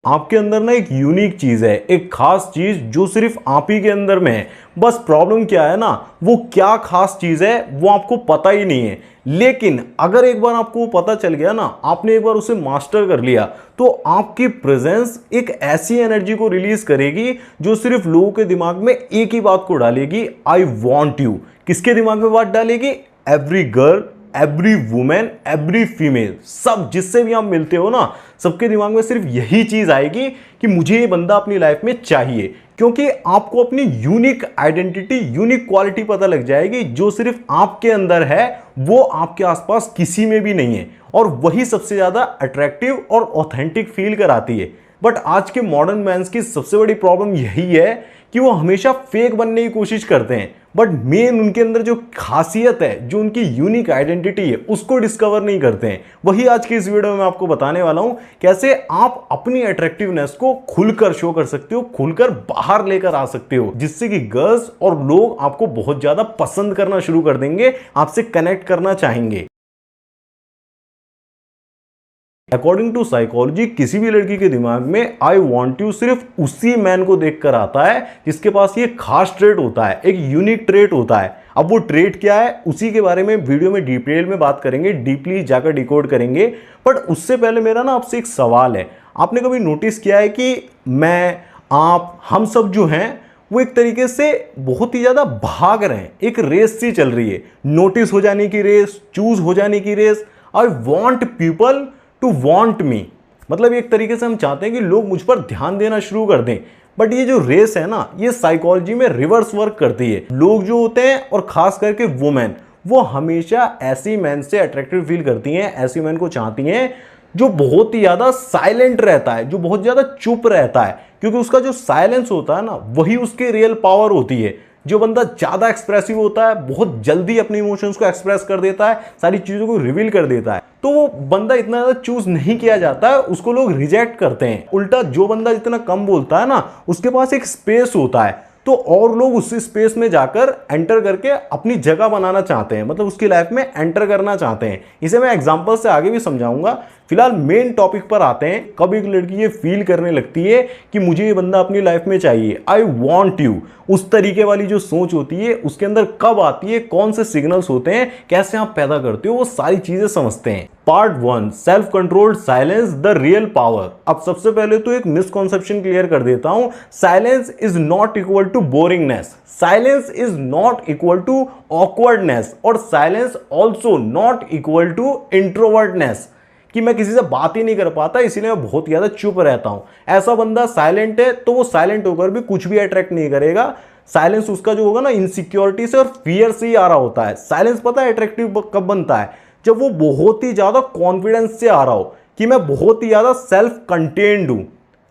आपके अंदर ना एक यूनिक चीज है, एक खास चीज जो सिर्फ आप ही के अंदर में है। बस प्रॉब्लम क्या है ना, वो क्या खास चीज है वो आपको पता ही नहीं है। लेकिन अगर एक बार आपको वो पता चल गया ना, आपने एक बार उसे मास्टर कर लिया, तो आपकी प्रेजेंस एक ऐसी एनर्जी को रिलीज करेगी जो सिर्फ लोगों के दिमाग में एक ही बात को डालेगी, आई वॉन्ट यू। किसके दिमाग में बात डालेगी? Every girl, every women, every female, सब जिससे भी आप मिलते हो ना, सबके दिमाग में सिर्फ यही चीज आएगी कि मुझे ये बंदा अपनी लाइफ में चाहिए। क्योंकि आपको अपनी यूनिक आइडेंटिटी, यूनिक क्वालिटी पता लग जाएगी जो सिर्फ आपके अंदर है, वो आपके आसपास किसी में भी नहीं है। और वही सबसे ज्यादा अट्रैक्टिव और ऑथेंटिक फील कराती है। बट आज के मॉडर्न मैन्स की सबसे बड़ी प्रॉब्लम यही है कि वो हमेशा फेक बनने की कोशिश करते हैं, बट मेन उनके अंदर जो खासियत है, जो उनकी यूनिक आइडेंटिटी है, उसको डिस्कवर नहीं करते हैं। वही आज की इस वीडियो में मैं आपको बताने वाला हूं, कैसे आप अपनी अट्रैक्टिवनेस को खुलकर शो कर सकते हो, खुलकर बाहर लेकर आ सकते हो, जिससे कि गर्ल्स और लोग आपको बहुत ज्यादा पसंद करना शुरू कर देंगे, आपसे कनेक्ट करना चाहेंगे। अकॉर्डिंग टू साइकोलॉजी, किसी भी लड़की के दिमाग में आई वॉन्ट यू सिर्फ उसी मैन को देखकर आता है जिसके पास ये खास ट्रेट होता है, एक यूनिक ट्रेट होता है। अब वो ट्रेट क्या है, उसी के बारे में वीडियो में डिटेल में बात करेंगे, डीपली जाकर डिकोड करेंगे। बट उससे पहले मेरा ना आपसे एक सवाल है। आपने कभी नोटिस किया है कि मैं, आप, हम सब जो हैं वो एक तरीके से बहुत ही ज्यादा भाग रहे हैं, एक रेस सी चल रही है, नोटिस हो जाने की रेस, चूज हो जाने की रेस। I want people to want me, मतलब एक तरीके से हम चाहते हैं कि लोग मुझ पर ध्यान देना शुरू कर दें। बट ये जो रेस है ना, ये साइकोलॉजी में रिवर्स वर्क करती है। लोग जो होते हैं, और खास करके वुमेन, वो हमेशा ऐसी मैन से अट्रैक्टिव फील करती हैं, ऐसी मैन को चाहती हैं जो बहुत ही ज्यादा साइलेंट रहता है, जो बहुत ज्यादा चुप रहता है। क्योंकि उसका जो साइलेंस होता है ना, वही उसकी रियल पावर होती है। जो बंदा ज्यादा एक्सप्रेसिव होता है, बहुत जल्दी अपने इमोशंस को एक्सप्रेस कर देता है, सारी चीजों को रिवील कर देता है, तो वो बंदा इतना ज्यादा चूज नहीं किया जाता है, उसको लोग रिजेक्ट करते हैं। उल्टा जो बंदा जितना कम बोलता है ना, उसके पास एक स्पेस होता है, तो और लोग उस स्पेस में जाकर एंटर करके अपनी जगह बनाना चाहते हैं, मतलब उसकी लाइफ में एंटर करना चाहते हैं। इसे मैं एग्जांपल से आगे भी समझाऊंगा। फिलहाल मेन टॉपिक पर आते हैं। कब एक लड़की ये फील करने लगती है कि मुझे ये बंदा अपनी लाइफ में चाहिए, आई वॉन्ट यू, उस तरीके वाली जो सोच होती है उसके अंदर कब आती है, कौन से सिग्नल्स होते हैं, कैसे आप पैदा करते हो, वो सारी चीजें समझते हैं। Part 1, self controlled silence, the real power. अब सबसे पहले तो एक मिसकॉन्सेप्शन क्लियर कर देता हूं। Silence is not equal to boringness, silence is not equal to awkwardness, और silence also not equal to introvertness, कि मैं किसी से बात ही नहीं कर पाता इसीलिए मैं बहुत ज्यादा चुप रहता हूं। ऐसा बंदा साइलेंट है तो वो साइलेंट होकर भी कुछ भी अट्रैक्ट नहीं करेगा। साइलेंस उसका जो होगा ना, इनसिक्योरिटी से और फियर से ही आ रहा होता है। साइलेंस पता है अट्रैक्टिव कब बनता है? जब वो बहुत ही ज्यादा कॉन्फिडेंस से आ रहा हो कि मैं बहुत ही ज्यादा सेल्फ कंटेन्ड हूं,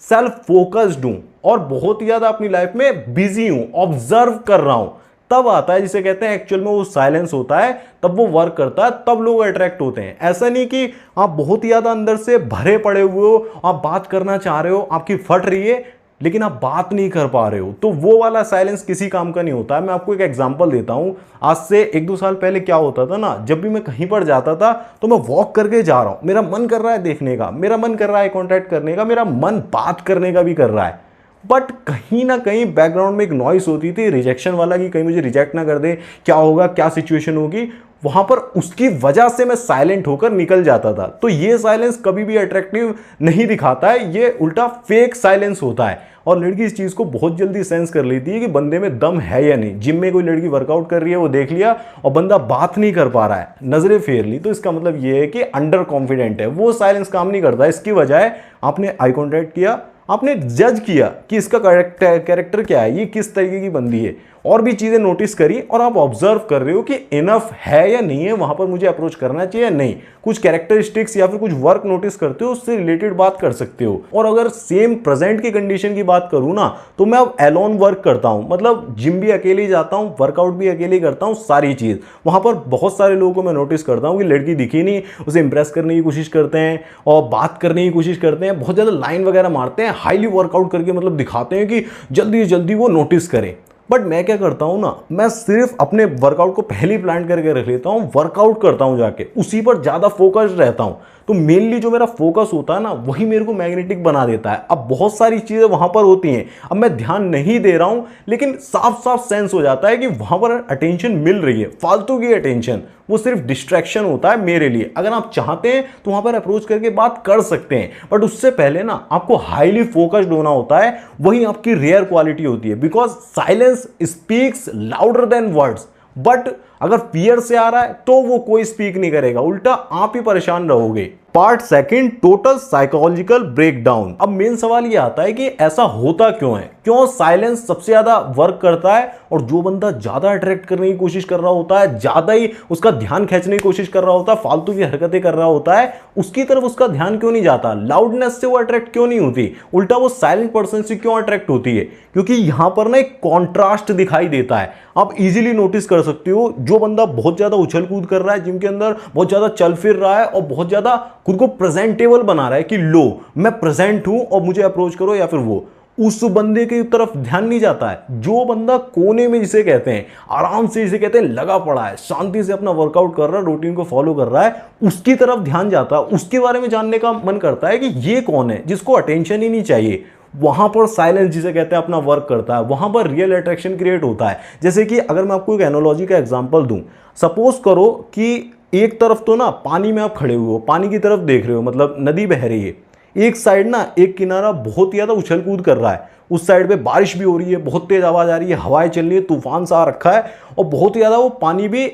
सेल्फ फोकस्ड हूं, और बहुत ही ज्यादा अपनी लाइफ में बिजी हूं, ऑब्जर्व कर रहा हूं, तब आता है, जिसे कहते हैं एक्चुअल में वो साइलेंस होता है। तब वो वर्क करता है, तब लोग अट्रैक्ट होते हैं। ऐसा नहीं कि आप बहुत ही ज्यादा अंदर से भरे पड़े हुए हो, आप बात करना चाह रहे हो, आपकी फट रही है, लेकिन आप बात नहीं कर पा रहे हो, तो वो वाला साइलेंस किसी काम का नहीं होता है। मैं आपको एक एग्जांपल देता हूं। आज से 1-2 साल पहले क्या होता था ना, जब भी मैं कहीं पर जाता था तो मैं वॉक करके जा रहा हूं, मेरा मन कर रहा है देखने का, मेरा मन कर रहा है कॉन्टैक्ट करने का, मेरा मन बात करने का भी कर रहा है, बट कहीं ना कहीं बैकग्राउंड में एक नॉइस होती थी रिजेक्शन वाला, कि कहीं मुझे रिजेक्ट ना कर दे, क्या होगा, क्या सिचुएशन होगी। वहां पर उसकी वजह से मैं साइलेंट होकर निकल जाता था। तो ये साइलेंस कभी भी अट्रैक्टिव नहीं दिखाता है, ये उल्टा फेक साइलेंस होता है। और लड़की इस चीज को बहुत जल्दी सेंस कर लेती है कि बंदे में दम है या नहीं। जिम में कोई लड़की वर्कआउट कर रही है, वो देख लिया और बंदा बात नहीं कर पा रहा है, नजरें फेर ली, तो इसका मतलब ये है कि अंडर कॉन्फिडेंट है, वो साइलेंस काम नहीं करता। इसकी वजह आपने आई कॉन्टैक्ट किया, आपने जज किया कि इसका कैरेक्टर क्या है, ये किस तरीके की बंदी है, और भी चीजें नोटिस करी, और आप ऑब्जर्व कर रहे हो कि इनफ है या नहीं है, वहां पर मुझे अप्रोच करना चाहिए या नहीं। कुछ कैरेक्टरिस्टिक्स या फिर कुछ वर्क नोटिस करते हो, उससे रिलेटेड बात कर सकते हो। और अगर सेम प्रेजेंट की कंडीशन की बात करूं ना, तो मैं अब एलोन वर्क करता हूं, मतलब जिम भी अकेले ही जाता हूं, वर्कआउट भी अकेले ही करता हूं, सारी चीज। वहां पर बहुत सारे लोगों को मैं नोटिस करता हूं कि लड़की दिखी नहीं, उसे इंप्रेस करने की कोशिश करते हैं और बात करने की कोशिश करते हैं, बहुत ज्यादा लाइन वगैरह मारते हैं, हाईली वर्कआउट करके मतलब दिखाते हैं कि जल्दी जल्दी वो नोटिस करें। बट मैं क्या करता हूं ना, मैं सिर्फ अपने वर्कआउट को पहले ही प्लान करके रख लेता हूं, वर्कआउट करता हूं जाके, उसी पर ज्यादा फोकस्ड रहता हूं। तो मेनली जो मेरा फोकस होता है ना वही मेरे को मैग्नेटिक बना देता है। अब बहुत सारी चीजें वहां पर होती हैं, अब मैं ध्यान नहीं दे रहा हूं, लेकिन साफ साफ सेंस हो जाता है कि वहां पर अटेंशन मिल रही है, फालतू की अटेंशन, वो सिर्फ डिस्ट्रैक्शन होता है मेरे लिए। अगर आप चाहते हैं तो वहां पर अप्रोच करके बात कर सकते हैं, बट उससे पहले ना आपको हाईली फोकस्ड होना होता है, वही आपकी रेयर क्वालिटी होती है। Because silence speaks louder than words, but अगर फियर से आ रहा है तो वो कोई स्पीक नहीं करेगा, उल्टा आप ही परेशान रहोगे। Part second, total psychological breakdown. अब मेन सवाल ये आता है कि ऐसा होता क्यों है, क्यों साइलेंस सबसे ज्यादा वर्क करता है, और जो बंदा ज्यादा अट्रैक्ट करने की कोशिश कर रहा होता है, ज्यादा ही उसका ध्यान खींचने की कोशिश कर रहा होता है, फालतू की हरकतें कर रहा होता है, उसकी तरफ उसका ध्यान क्यों नहीं जाता, लाउडनेस से वो अट्रैक्ट क्यों नहीं होती, उल्टा वो साइलेंट पर्सन से क्यों अट्रैक्ट होती है? क्योंकि यहां पर ना एक कॉन्ट्रास्ट दिखाई देता है। आप इजीली नोटिस कर सकते हो, जो बंदा बहुत ज्यादा उछल कूद कर रहा है, जिम के अंदर बहुत ज्यादा चल फिर रहा है और बहुत ज्यादा खुद को प्रेजेंटेबल बना रहा है कि लो मैं प्रेजेंट हूं और मुझे अप्रोच करो, या फिर वो, उस बंदे की तरफ ध्यान नहीं जाता है। जो बंदा कोने में जिसे कहते हैं, आराम से जिसे कहते हैं लगा पड़ा है, शांति से अपना वर्कआउट कर रहा है, रूटीन को फॉलो कर रहा है, उसकी तरफ ध्यान जाता है, उसके बारे में जानने का मन करता है कि ये कौन है जिसको अटेंशन ही नहीं चाहिए। वहां पर साइलेंस जिसे कहते हैं अपना वर्क करता है, वहां पर रियल अट्रैक्शन क्रिएट होता है। जैसे कि अगर मैं आपको एक एनालॉजी का एग्जांपल दूं, सपोज करो कि एक तरफ तो ना पानी में आप खड़े हुए हो, पानी की तरफ देख रहे हो, मतलब नदी बह रही है, एक साइड ना एक किनारा बहुत ज्यादा उछल कूद कर रहा है, उस साइड पे बारिश भी हो रही है, बहुत तेज आवाज आ रही है, हवाएं चल रही है, तूफान सा आ रखा है, और बहुत ज्यादा वो पानी भी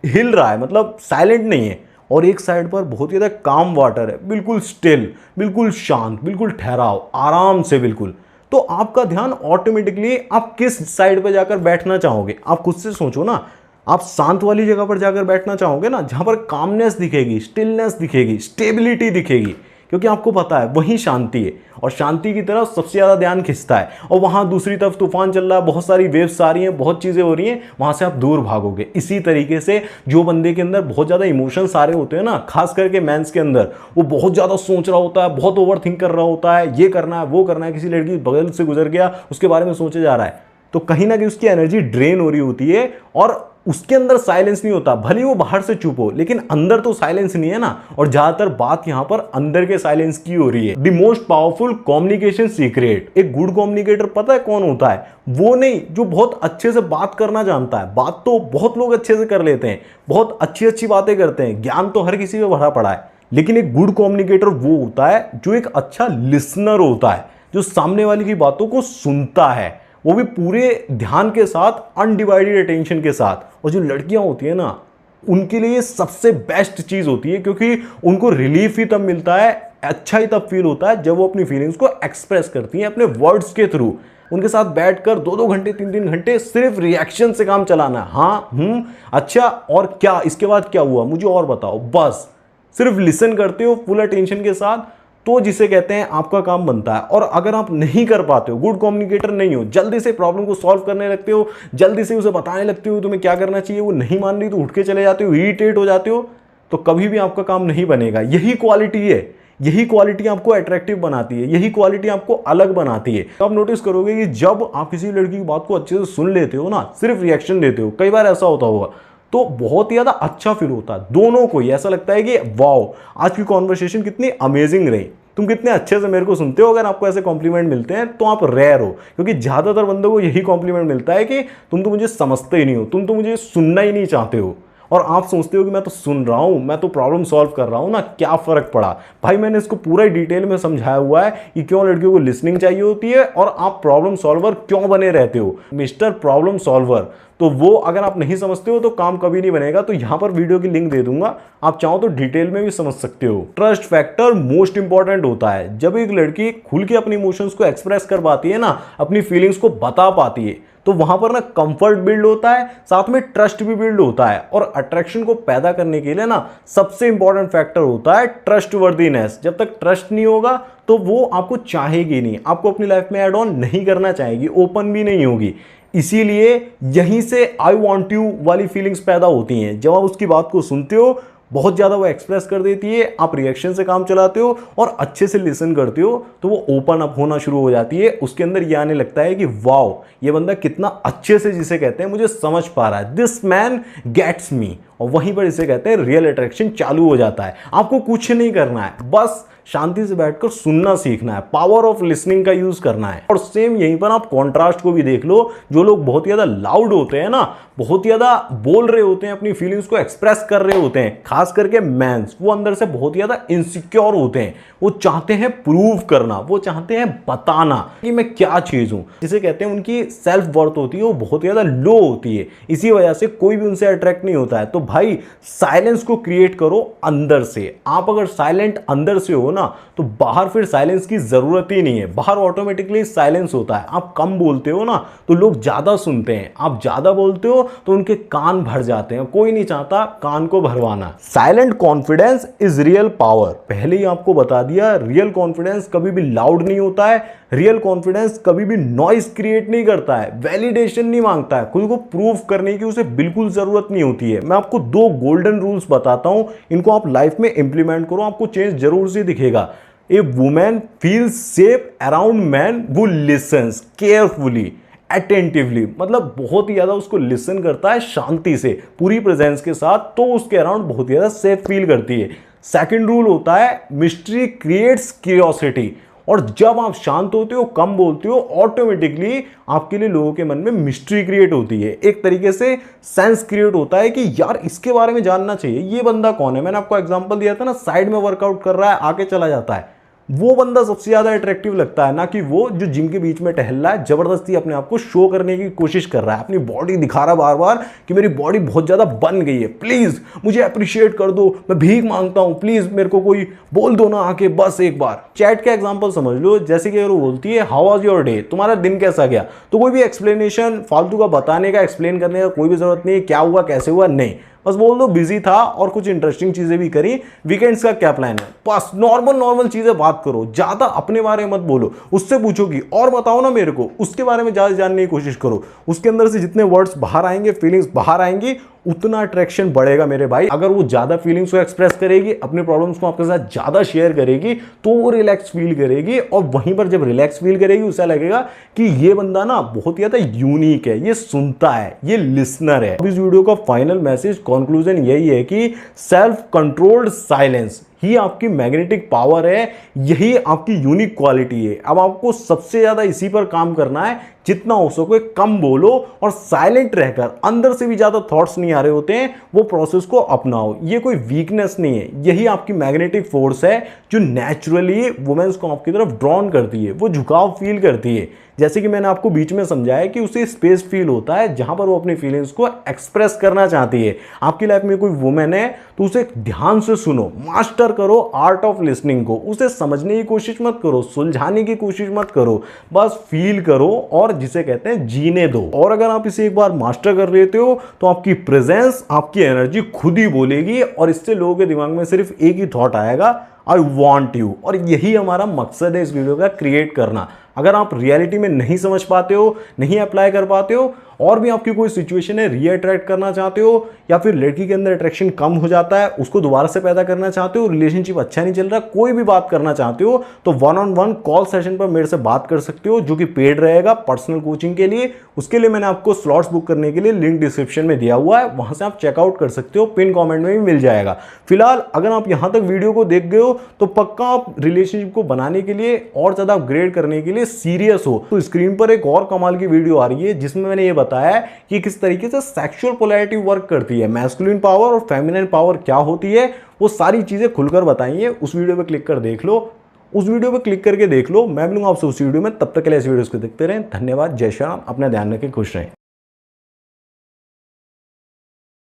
हिल रहा है, मतलब साइलेंट नहीं है। और एक साइड पर बहुत ज्यादा काम वाटर है, बिल्कुल स्टिल, बिल्कुल शांत, बिल्कुल ठहराव, आराम से बिल्कुल। तो आपका ध्यान ऑटोमेटिकली आप किस साइड पे जाकर बैठना चाहोगे? आप खुद से सोचो ना, आप शांत वाली जगह पर जाकर बैठना चाहोगे ना, जहां पर कामनेस दिखेगी, स्टिलनेस दिखेगी, स्टेबिलिटी दिखेगी, क्योंकि आपको पता है वही शांति है, और शांति की तरफ सबसे ज्यादा ध्यान खिंचता है। और वहां दूसरी तरफ तूफान चल रहा है, बहुत सारी वेव्स आ रही हैं, बहुत चीजें हो रही हैं, वहां से आप दूर भागोगे। इसी तरीके से जो बंदे के अंदर बहुत ज्यादा इमोशंस आ रहे होते हैं ना, खास करके मेंस के अंदर, वो बहुत ज्यादा सोच रहा होता है, बहुत ओवर थिंक कर रहा होता है, ये करना है वो करना है, किसी लड़की बगल से गुजर गया उसके बारे में सोचे जा रहा है, तो कहीं ना कहीं उसकी एनर्जी ड्रेन हो रही होती है, और उसके अंदर साइलेंस नहीं होता। भले वो बाहर से चुप हो, लेकिन अंदर तो साइलेंस नहीं है ना। और ज्यादातर बात यहां पर अंदर के साइलेंस की हो रही है। The most powerful communication secret, एक गुड कम्युनिकेटर पता है कौन होता है? वो नहीं जो बहुत अच्छे से बात करना जानता है। बात तो बहुत लोग अच्छे से कर लेते हैं, बहुत अच्छी अच्छी बातें करते हैं, ज्ञान तो हर किसी में भरा पड़ा है, लेकिन एक गुड कम्युनिकेटर वो होता है जो एक अच्छा लिसनर होता है, जो सामने वाले की बातों को सुनता है, वो भी पूरे ध्यान के साथ, अनडिवाइडेड अटेंशन के साथ। और जो लड़कियां होती है ना, उनके लिए सबसे बेस्ट चीज होती है, क्योंकि उनको रिलीफ ही तब मिलता है, अच्छा ही तब फील होता है जब वो अपनी फीलिंग्स को एक्सप्रेस करती हैं अपने वर्ड्स के थ्रू। उनके साथ बैठकर 2-2 घंटे 3-3 घंटे सिर्फ रिएक्शन से काम चलाना है। हाँ, अच्छा और क्या, इसके बाद क्या हुआ मुझे और बताओ, बस सिर्फ लिसन करते हो फुल अटेंशन के साथ, तो जिसे कहते हैं आपका काम बनता है। और अगर आप नहीं कर पाते हो, गुड कम्युनिकेटर नहीं हो, जल्दी से प्रॉब्लम को सॉल्व करने लगते हो, जल्दी से उसे बताने लगते हो तुम्हें क्या करना चाहिए, वो नहीं मान रही तो उठ के चले जाते हो, इरिटेट हो जाते हो, तो कभी भी आपका काम नहीं बनेगा। यही क्वालिटी है, यही क्वालिटी आपको अट्रैक्टिव बनाती है, यही क्वालिटी आपको अलग बनाती है। तो आप नोटिस करोगे कि जब आप किसी लड़की की बात को अच्छे से सुन लेते हो ना, सिर्फ रिएक्शन देते हो, कई बार ऐसा होता होगा, तो बहुत ही ज्यादा अच्छा फील होता है दोनों को ही। ऐसा लगता है कि वाओ, आज की कॉन्वर्सेशन कितनी अमेजिंग रही, तुम कितने अच्छे से मेरे को सुनते हो। अगर आपको ऐसे कॉम्प्लीमेंट मिलते हैं तो आप रेयर हो, क्योंकि ज्यादातर बंदों को यही कॉम्प्लीमेंट मिलता है कि तुम तो मुझे समझते ही नहीं हो, तुम तो मुझे सुनना ही नहीं चाहते हो, और आप सोचते हो कि मैं तो सुन रहा हूं, मैं तो प्रॉब्लम सॉल्व कर रहा हूं ना, क्या फर्क पड़ा। भाई मैंने इसको पूरा डिटेल में समझाया हुआ है कि क्यों लड़कियों को लिसनिंग चाहिए होती है, और आप प्रॉब्लम सॉल्वर क्यों बने रहते हो, मिस्टर प्रॉब्लम सॉल्वर। तो वो अगर आप नहीं समझते हो तो काम कभी नहीं बनेगा। तो यहां पर वीडियो की लिंक दे दूंगा, आप चाहो तो डिटेल में भी समझ सकते हो। ट्रस्ट फैक्टर मोस्ट इंपॉर्टेंट होता है। जब एक लड़की खुल के अपनी इमोशंस को एक्सप्रेस कर पाती है ना, अपनी फीलिंग्स को बता पाती है, तो वहां पर ना कंफर्ट बिल्ड होता है, साथ में ट्रस्ट भी बिल्ड होता है। और अट्रैक्शन को पैदा करने के लिए ना सबसे इंपॉर्टेंट फैक्टर होता है ट्रस्ट वर्दीनेस। जब तक ट्रस्ट नहीं होगा तो वो आपको चाहेगी नहीं, आपको अपनी लाइफ में ऐड ऑन नहीं करना चाहेगी, ओपन भी नहीं होगी। इसीलिए यहीं से आई वॉन्ट यू वाली फीलिंग्स पैदा होती हैं। जब आप उसकी बात को सुनते हो, बहुत ज़्यादा वो एक्सप्रेस कर देती है, आप रिएक्शन से काम चलाते हो और अच्छे से लिसन करते हो तो वो ओपन अप होना शुरू हो जाती है। उसके अंदर ये आने लगता है कि वाओ, ये बंदा कितना अच्छे से, जिसे कहते हैं, मुझे समझ पा रहा है, दिस मैन गेट्स मी। और वहीं पर इसे कहते हैं रियल अट्रैक्शन चालू हो जाता है। आपको कुछ नहीं करना है, बस शांति से बैठकर सुनना सीखना है, पावर ऑफ लिसनिंग का यूज करना है। और सेम यहीं पर आप कॉन्ट्रास्ट को भी देख लो। जो लोग बहुत ज्यादा लाउड होते हैं ना, बहुत ज्यादा बोल रहे होते हैं, अपनी फीलिंग्स को एक्सप्रेस कर रहे होते हैं, खास करके मेंस, वो अंदर से बहुत ज्यादा इनसिक्योर होते हैं। वो चाहते हैं प्रूव करना, वो चाहते हैं बताना कि मैं क्या चीज हूं, जिसे कहते हैं उनकी सेल्फ वर्थ होती है वो बहुत ज्यादा लो होती है। इसी वजह से कोई भी उनसे अट्रैक्ट नहीं होता है। तो भाई साइलेंस को क्रिएट करो अंदर से। आप अगर साइलेंट अंदर से हो ना, तो बाहर फिर साइलेंस की जरूरत ही नहीं है, बाहर ऑटोमेटिकली साइलेंस होता है। आप कम बोलते हो ना तो लोग ज्यादा सुनते हैं, आप ज्यादा बोलते हो तो उनके कान भर जाते हैं। कोई नहीं चाहता कान को भरवाना। Silent confidence is real power. पहले ही आपको बता दिया, रियल कॉन्फिडेंस कभी भी लाउड नहीं होता है, रियल कॉन्फिडेंस कभी भी नॉइज क्रिएट नहीं करता है, वैलिडेशन नहीं मांगता है, खुद को प्रूव करने की उसे बिल्कुल जरूरत नहीं होती है। मैं आपको 2 गोल्डन रूल्स बताता हूं, इनको आप लाइफ में इंप्लीमेंट करो, आपको चेंज जरूर से दिखेगा। A women feels safe around man who listens carefully, attentively, मतलब बहुत ही ज्यादा उसको लिसन करता है शांति से, पूरी प्रेजेंस के साथ, तो उसके अराउंड बहुत ज्यादा सेफ फील करती है। सेकंड रूल होता है मिस्ट्री क्रिएट्स क्यूरियोसिटी। और जब आप शांत होते हो, कम बोलते हो, ऑटोमेटिकली आपके लिए लोगों के मन में मिस्ट्री क्रिएट होती है, एक तरीके से सेंस क्रिएट होता है कि यार इसके बारे में जानना चाहिए, ये बंदा कौन है। मैंने आपको एग्जांपल दिया था ना, साइड में वर्कआउट कर रहा है, आके चला जाता है, वो बंदा सबसे ज्यादा अट्रैक्टिव लगता है, ना कि वो जो जिम के बीच में टहल रहा है, जबरदस्ती अपने आप को शो करने की कोशिश कर रहा है, अपनी बॉडी दिखा रहा है बार बार कि मेरी बॉडी बहुत ज्यादा बन गई है, प्लीज मुझे अप्रिशिएट कर दो, मैं भीख मांगता हूं, प्लीज मेरे को कोई बोल दो ना आके, बस एक बार। चैट का एग्जांपल समझ लो, जैसे कि वो बोलती है हाउ वाज योर डे, तुम्हारा दिन कैसा गया, तो कोई भी एक्सप्लेनेशन फालतू का बताने का, एक्सप्लेन करने का कोई भी जरूरत नहीं है, क्या हुआ कैसे हुआ, नहीं, बस बोल दो बिजी था और कुछ इंटरेस्टिंग चीजें भी करी, वीकेंड्स का क्या प्लान है, बस नॉर्मल चीजें बात करो, ज्यादा अपने बारे में मत बोलो। उससे पूछोगी और बताओ ना मेरे को, उसके बारे में ज्यादा जानने की कोशिश करो। उसके अंदर से जितने वर्ड्स बाहर आएंगे, फीलिंग्स बाहर आएंगी, उतना अट्रैक्शन बढ़ेगा मेरे भाई। अगर वो ज्यादा फीलिंग्स को एक्सप्रेस करेगी, अपने प्रॉब्लम्स को आपके साथ ज्यादा शेयर करेगी, तो वो रिलैक्स फील करेगी। और वहीं पर जब रिलैक्स फील करेगी, उसे लगेगा कि ये बंदा ना बहुत ज्यादा यूनिक है, ये सुनता है, ये लिसनर है। अब इस वीडियो का फाइनल मैसेज, कंक्लूजन यही है कि सेल्फ कंट्रोल्ड साइलेंस ही आपकी मैग्नेटिक पावर है, यही आपकी यूनिक क्वालिटी है। अब आपको सबसे ज्यादा इसी पर काम करना है, जितना हो सके कम बोलो और साइलेंट रहकर, अंदर से भी ज्यादा थॉट्स नहीं आ रहे होते हैं, वो प्रोसेस को अपनाओ। ये कोई वीकनेस नहीं है, यही आपकी मैग्नेटिक फोर्स है जो नेचुरली वुमेन्स को आपकी तरफ ड्रॉन करती है, वो झुकाव फील करती है। जैसे कि मैंने आपको बीच में समझाया कि उसे स्पेस फील होता है जहां पर वो अपनी फीलिंग्स को एक्सप्रेस करना चाहती है। आपकी लाइफ में कोई वुमेन है तो उसे ध्यान से सुनो, मास्टर करो आर्ट ऑफ लिसनिंग को, उसे समझने की कोशिश मत करो, सुलझाने की कोशिश मत करो, बस फील करो और जिसे कहते हैं जीने दो। और अगर आप इसे एक बार मास्टर कर लेते हो तो आपकी प्रेजेंस, आपकी एनर्जी खुद ही बोलेगी और इससे लोगों के दिमाग में सिर्फ एक ही थॉट आएगा, आई वॉन्ट यू। और यही हमारा मकसद है इस वीडियो का, क्रिएट करना। अगर आप रियलिटी में नहीं समझ पाते हो, नहीं अप्लाई कर पाते हो, और भी आपकी कोई सिचुएशन है, रीअट्रैक्ट करना चाहते हो, या फिर लड़की के अंदर अट्रैक्शन कम हो जाता है, उसको दोबारा से पैदा करना चाहते हो, रिलेशनशिप अच्छा नहीं चल रहा, कोई भी बात करना चाहते हो, तो 1-on-1 कॉल सेशन पर मेरे से बात कर सकते हो, जो कि पेड रहेगा पर्सनल कोचिंग के लिए। उसके लिए मैंने आपको स्लॉट्स बुक करने के लिए लिंक डिस्क्रिप्शन में दिया हुआ है, वहां से आप चेकआउट कर सकते हो, पिन कॉमेंट में भी मिल जाएगा। फिलहाल अगर आप यहां तक वीडियो को देख गए हो तो पक्का आप रिलेशनशिप को बनाने के लिए और ज्यादा अपग्रेड करने के लिए सीरियस हो। तो स्क्रीन पर एक और कमाल की वीडियो आ रही है जिसमें मैंने ये बताया कि किस तरीके से सेक्सुअल पोलैरिटी वर्क करती है, मैस्कुलिन पावर और फेमिनिन पावर क्या होती है, वो सारी चीजें खुलकर बताई है। उस वीडियो पे क्लिक कर देख लो, उस वीडियो पे क्लिक करके देख लो। मैं मिलूंगा आपसे उस वीडियो में, तब तक के लिए इस वीडियो को देखते रहें। धन्यवाद, जय श्री राम, अपना ध्यान रखें, खुश रहें।